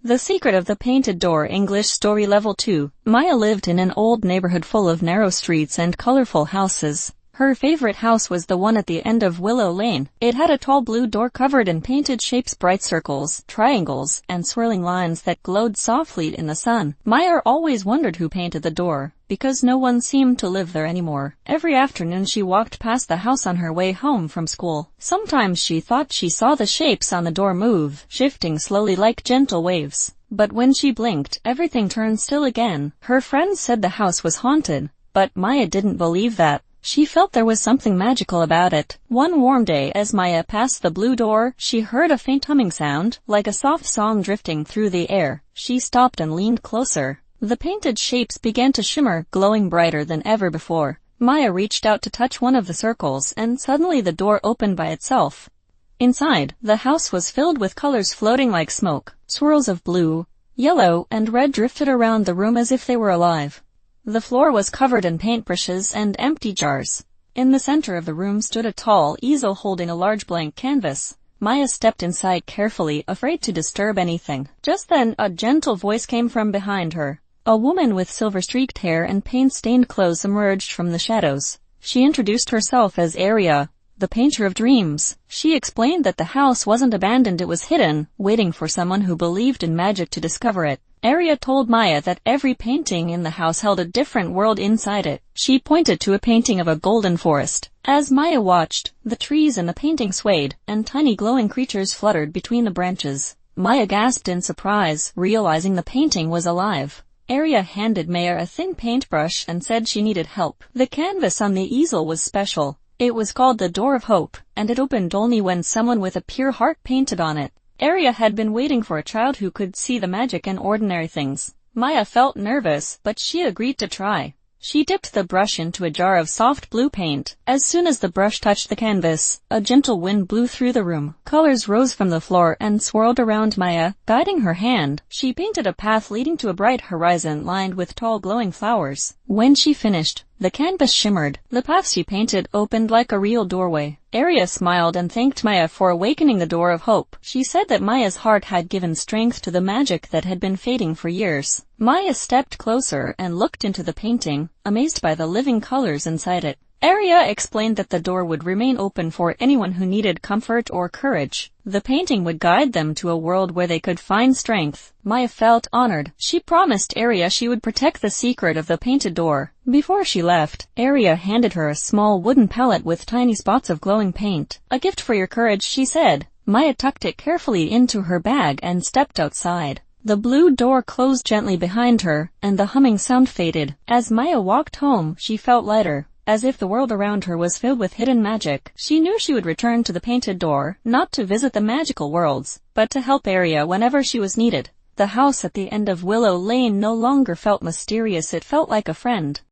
The Secret of the Painted Door. English Story Level 2. Maya lived in an old neighborhood full of narrow streets and colorful houses. Her favorite house was the one at the end of Willow Lane. It had a tall blue door covered in painted shapes, bright circles, triangles, and swirling lines that glowed softly in the sun. Maya always wondered who painted the door, because no one seemed to live there anymore. Every afternoon she walked past the house on her way home from school. Sometimes she thought she saw the shapes on the door move, shifting slowly like gentle waves. But when she blinked, everything turned still again. Her friends said the house was haunted, but Maya didn't believe that. She felt there was something magical about it. One warm day, as Maya passed the blue door, she heard a faint humming sound, like a soft song drifting through the air. She stopped and leaned closer. The painted shapes began to shimmer, glowing brighter than ever before. Maya reached out to touch one of the circles, and suddenly the door opened by itself. Inside, the house was filled with colors floating like smoke. Swirls of blue, yellow, and red drifted around the room as if they were alive. The floor was covered in paintbrushes and empty jars. In the center of the room stood a tall easel holding a large blank canvas. Maya stepped inside carefully, afraid to disturb anything. Just then, a gentle voice came from behind her. A woman with silver-streaked hair and paint-stained clothes emerged from the shadows. She introduced herself as Aria, the painter of dreams. She explained that the house wasn't abandoned, it was hidden, waiting for someone who believed in magic to discover it. Aria told Maya that every painting in the house held a different world inside it. She pointed to a painting of a golden forest. As Maya watched, the trees in the painting swayed, and tiny glowing creatures fluttered between the branches. Maya gasped in surprise, realizing the painting was alive. Aria handed Maya a thin paintbrush and said she needed help. The canvas on the easel was special. It was called the Door of Hope, and it opened only when someone with a pure heart painted on it. Aria had been waiting for a child who could see the magic in ordinary things. Maya felt nervous, but she agreed to try. She dipped the brush into a jar of soft blue paint. As soon as the brush touched the canvas, a gentle wind blew through the room. Colors rose from the floor and swirled around Maya, guiding her hand. She painted a path leading to a bright horizon lined with tall glowing flowers. When she finished, the canvas shimmered. The path she painted opened like a real doorway. Aria smiled and thanked Maya for awakening the door of hope. She said that Maya's heart had given strength to the magic that had been fading for years. Maya stepped closer and looked into the painting, amazed by the living colors inside it. Aria explained that the door would remain open for anyone who needed comfort or courage. The painting would guide them to a world where they could find strength. Maya felt honored. She promised Aria she would protect the secret of the painted door. Before she left, Aria handed her a small wooden palette with tiny spots of glowing paint. "A gift for your courage," she said. Maya tucked it carefully into her bag and stepped outside. The blue door closed gently behind her, and the humming sound faded. As Maya walked home, she felt lighter, as if the world around her was filled with hidden magic. She knew she would return to the painted door, not to visit the magical worlds, but to help Aria whenever she was needed. The house at the end of Willow Lane no longer felt mysterious, it felt like a friend.